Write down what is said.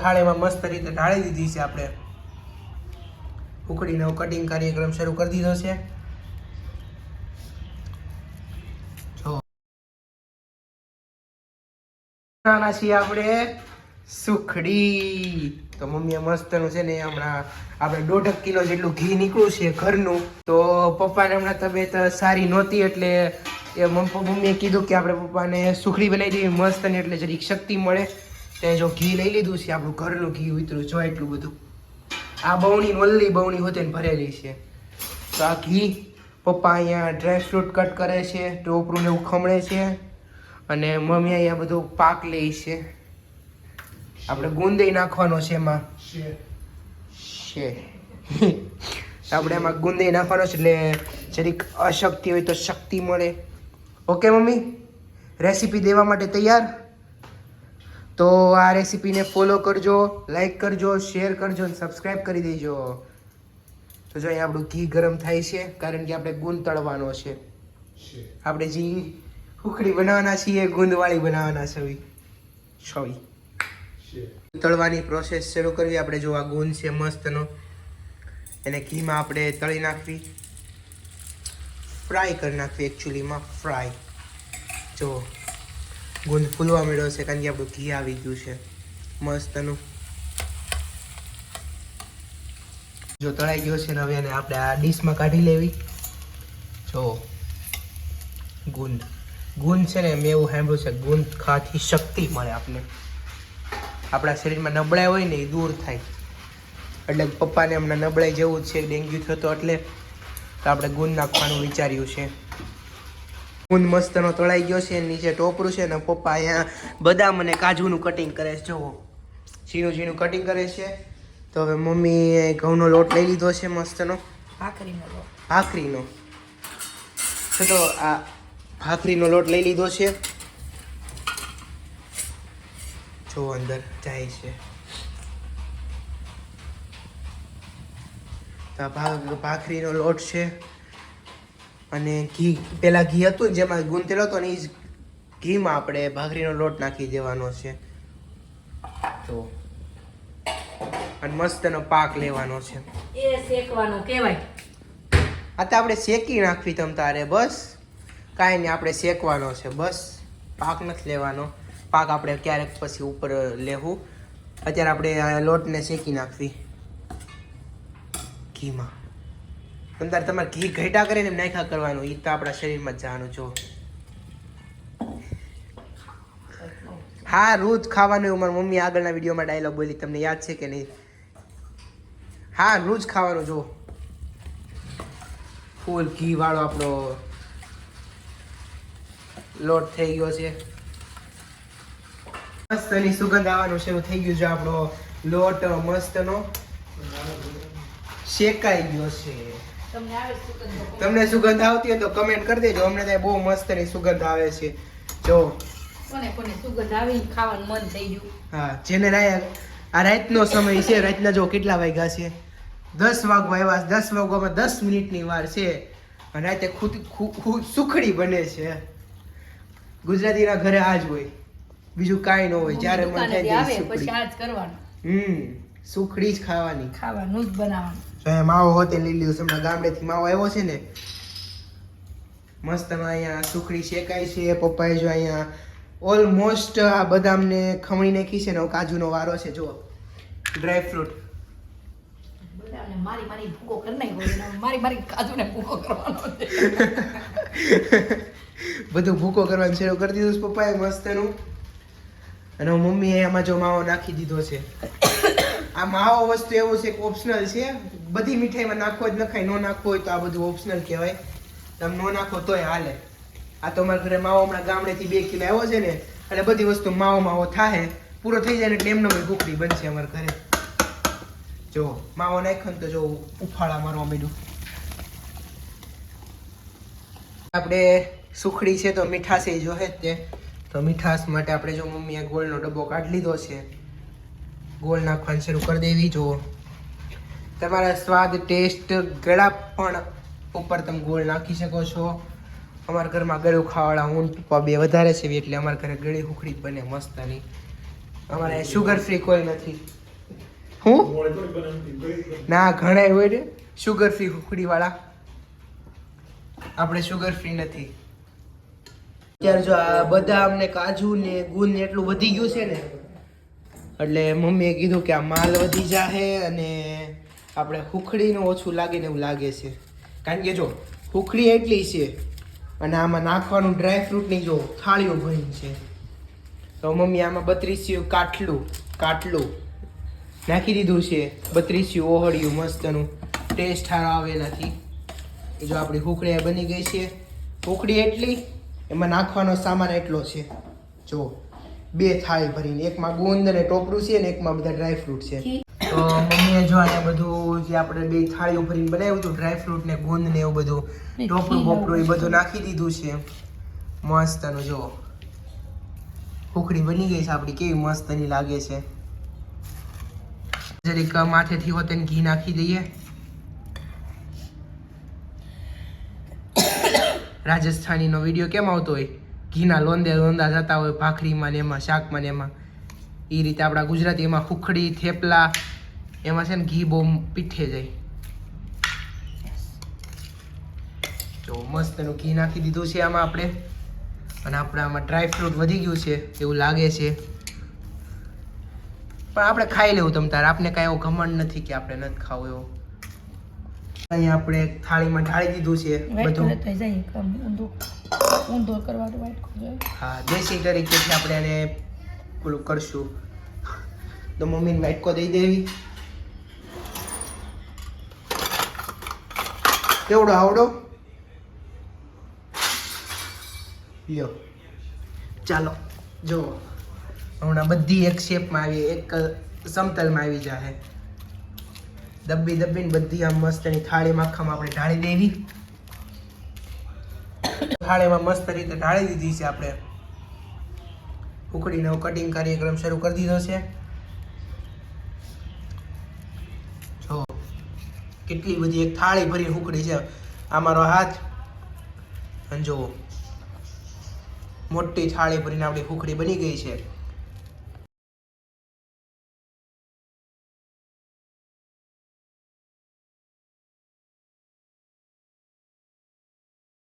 થાળીમાં મસ્ત રીતે ઢાળી દીધી છે આપણે. ઉકળીનો કટિંગ કાર્યક્રમ શરૂ કરી દીધો છે. જો નાના છીએ આપણે સુખડી. તો મમ્મીએ મસ્તનું છે ને હમણાં આપણે 1.5 કિલો જેટલું ઘી નીકળ્યું છે ઘરનું. તો પપ્પાને હમણાં તબિયત સારી નહોતી એટલે મમ્મીએ કીધું કે આપણે પપ્પાને સુખડી બનાવી દેવી મસ્ત ને એટલે જરીક શક્તિ મળે. તે જો ઘી લઈ લીધું છે આપણું ઘરનું ઘી ઉતરું જો એટલું બધું. આ બવણી ઓલી બવણી હોતે ને ભરેલી છે. તો આ ઘી પપ્પા અહીંયા ડ્રાય ફ્રૂટ કટ કરે છે, ટોપરું ને એવું ખમણે છે અને મમ્મી અહીંયા બધું પાક લે છે. આપણે ગુંદી નાખવાનો છે એમાં આપણે એમાં ગુંદી નાખવાનો છે એટલે જરીક અશક્તિ હોય તો શક્તિ મળે. ઓકે મમ્મી, રેસીપી દેવા માટે તૈયાર? તો આ રેસીપીને ફોલો કરજો, લાઈક કરજો, શેર કરજો અને સબસ્ક્રાઈબ કરી દેજો. તો જો અહીંયા આપણું ઘી ગરમ થાય છે કારણ કે આપણે ગુંદ તળવાનો છે. આપણે જે સુખડી બનાવવાના છીએ ગુંદવાળી બનાવવાના છે. તળવાની પ્રોસેસ શરૂ કરવી. આપણે જો આ ગુંદ છે મસ્તનો, એને ઘીમાં આપણે તળી નાખવી, ફ્રાય કરી નાખવી. એકચ્યુઅલીમાં ફ્રાય. જો ગુંદ ફૂલવા મળ્યો છે કારણ કે આપણું ઘી આવી ગયું છે મસ્તનું. જો તળાઈ ગયો છે ને હવે એને આપણે આ ડીશમાં કાઢી લેવી. જો ગુંદ છે ને મેં એવું સાંભળ્યું છે ગુંદ ખાવાથી શક્તિ મળે આપણને. આપણા શરીરમાં નબળાઈ હોય ને એ દૂર થાય. એટલે પપ્પાને હમણાં નબળાઈ જેવું જ છે, ડેન્ગ્યુ થયો તો એટલે તો આપણે ગુંદ નાખવાનું વિચાર્યું છે. ગુંદ મસ્તનો તળાઈ ગયો છે, નીચે ટોપરું છે ને પપ્પા અહીંયા બદામ અને કાજુનું કટિંગ કરે છે. જુઓ ઝીણું ઝીણું કટિંગ કરે છે. તો હવે મમ્મીએ ઘઉંનો લોટ લઈ લીધો છે મસ્તનો, ભાખરીનો. તો આ ભાખરીનો લોટ લઈ લીધો છે. જો અંદર જાય છે. તો ભાખરીનો લોટ છે અને ઘી, પેલા ઘી હતું જેમાં ગુંથેલો હતો ને એ જ ઘીમાં આપણે ભાખરીનો લોટ નાખી દેવાનો છે. તો અને મસ્તનો પાક લેવાનો છે. એ શેકવાનો કહેવાય. આ તો આપણે શેકી નાખવી તમ તારે, બસ કાંઈ નહીં. આપણે શેકવાનો છે બસ, પાક નથી લેવાનો. પાક આપણે ક્યારેક પછી ઉપર લેવું. અત્યારે આપણે આ લોટને શેકી નાખવી ઘીમાં. અંદર તમારે ઘી ઘેટા કરીને નાખ્યા કરવાનું, એ તો આપણા શરીરમાં જ જવાનું. જો હા રોજ ખાવાનું એવું મારી મમ્મી આગળના વિડીયોમાં ડાયલોગ બોલી, તમને યાદ છે કે નહીં? હા રોજ ખાવાનું. જો ફૂલ ઘી વાળો આપણો લોટ થઈ ગયો છે. મસ્તની સુગંધ આવવાનું શરૂ થઈ ગયું છે. આપણો લોટ મસ્તનો શેકાઈ ગયો છે. તમને સુગંધ આવતી હોય તો કમેન્ટ કરી દેજો. અમને ત્યાં બહુ મસ્તની સુગંધ આવે છે. જો કોને સુગંધ આવી ખાવાનું મન થઈ ગયું. હા, જેને આ રાતનો સમય છે, રાતના જો કેટલા વાગ્યા છે, 10 વાગવા આવ્યા. 10 વાગવામાં 10 મિનિટની વાર છે અને રાતે સુખડી બને છે. ગુજરાતીના ઘરે આ જ હોય, બીજું કાંઈ ન હોય. જ્યારે મન થાય પછી આ જ કરવાનું. સુખડી જ ખાવાનું જ બનાવવાનું. માવો હોતે લઈ લીધું છે. હમણાં ગામડેથી માવો આવ્યો છે ને મસ્ત. અહીંયા સુખડી શેકાય છે. પપ્પાએ જો અહીંયા ઓલમોસ્ટ આ બદામને ખમણી નાખી છે ને કાજુનો વારો છે. જો ડ્રાય ફ્રૂટ મારી ભૂકો કરી નાખ્યો. મારી કાજુને ભૂકો કરવાનો છે. બધું ભૂકો કરવાનું શરૂ કરી દીધું પપ્પાએ મસ્તનું. અને મમ્મીએ આમાં જો માવો નાખી દીધો છે. આ માવો વસ્તુ એવું છે કે ઓપ્શનલ છે. બધી મીઠાઈમાં નાખવો જ નખાય, ન નાખવો હોય તો આ બધું ઓપ્શનલ કહેવાય. તમે ન નાખો તોય હાલે. આ તો અમારા ઘરે માવો હમણાં ગામડેથી 2 કિલો આવ્યો છે ને એટલે બધી વસ્તુ માવો થાય. પૂરો થઈ જાય ને એટલે એમનો ભૂખડી બનશે અમારા ઘરે. જો માવો નાખ્યો ને તો જો ઉફાળા મારવા માંડ્યું. આપણે સુખડી છે તો મીઠાશ એ જોહે જ તે. તો મીઠાશ માટે આપણે જો મમ્મીએ ગોળનો ડબ્બો કાઢી લીધો છે. ગોળ નાખવાનું શરૂ કરી દેવી. જો તમારા સ્વાદ ટેસ્ટ ગળા પણ ઉપર તમે ગોળ નાખી શકો છો. અમારા ઘરમાં ગળું ખાવાવાળા હું પપ્પા બે વધારે છે એટલે અમારા ઘરે ગળી સુખડી બને મસ્તની. અમારે શુગર ફ્રી કોઈ નથી. હું ના ઘણા હોય ને શુગર ફ્રી ખુખડી વાળા, આપણે શુગર ફ્રી નથી. અત્યારે જો આ બદામ ને કાજુ ને ગુંદ ને એટલું વધી ગયું છે ને, એટલે મમ્મીએ કીધું કે આ માલ વધી જાહે અને આપણે ખુખડીનું ઓછું લાગે ને એવું લાગે છે. કારણ કે જો ખુખડી એટલી છે અને આમાં નાખવાનું ડ્રાય ફ્રૂટની જો થાળીઓ ભરી છે, તો મમ્મી આમાં 32 કાટલું નાખી દીધું છે. 32 ઓહળિયું મસ્તનું, ટેસ્ટ સારો આવે એનાથી. એ જો આપણી ખુખડી બની ગઈ છે. ખુખડી એટલી, એમાં નાખવાનો સામાન એટલો છે. જો 2 થાળી ભરીને, એકમાં ગુંદ અને ટોપરું છે ને એકમાં બધા ડ્રાય ફ્રૂટ છે. તો મમ્મીએ જો આને બધું જે આપણે 2 થાળીઓ ભરીને બનાવ્યું હતું, ડ્રાય ફ્રૂટ ને ગુંદ ને એવું બધું, ટોપરું બોપરું એ બધું નાખી દીધું છે. મસ્તનું જો ખુખડી બની ગઈ છે આપણી, કેવી મસ્તની લાગે છે. જરીક માથેથી હોતે ને ઘી નાખી દઈએ. રાજસ્થાનીનો વિડીયો કેમ આવતો હોય, ઘીના લોંદા જતા હોય ભાખરીમાં ને એમાં, શાકમાં ને એમાં, એ રીતે આપણા ગુજરાતી એમાં ખુખડી થેપલા એમાં છે ને ઘી બહુ પીઠે જાય. જો મસ્તનું ઘી નાખી દીધું છે આમાં આપણે, અને આપણે આમાં ડ્રાય ફ્રૂટ વધી ગયું છે એવું લાગે છે, પણ આપણે ખાઈ લેવું તમ તારે, આપણે કાંઈ એવો ઘમંડ નથી કે આપણે નથી ખાવું એવું. અહીંયા આપણે એક થાળીમાં ઢાળી દીધું છે બધું. ઊંધો કરવાનું વાટકો જોઈએ. હા, દેશી તરીકેથી આપણે એને પેલું કરશું. તો મમ્મીને વાટકો દઈ દેવી. કેવડો આવડો લ્યો. ચાલો જો હમણાં બધી એક શેપમાં આવી, એક સમતલમાં આવી જાય. દબીને બધી આમ મસ્તની થાળીમાં આખામાં આપણે ઢાળી દેવી. થાળીમાં મસ્ત રીતે ઢાળી દીધી છે આપણે. ખુખડીનો કટિંગ કાર્યક્રમ શરૂ કરી દીધો છે. જો કેટલી બધી એક થાળી ભરી ખુખડી છે. આ મારો હાથ, અને જો મોટી થાળી ભરીને આપણી ખુખડી બની ગઈ છે.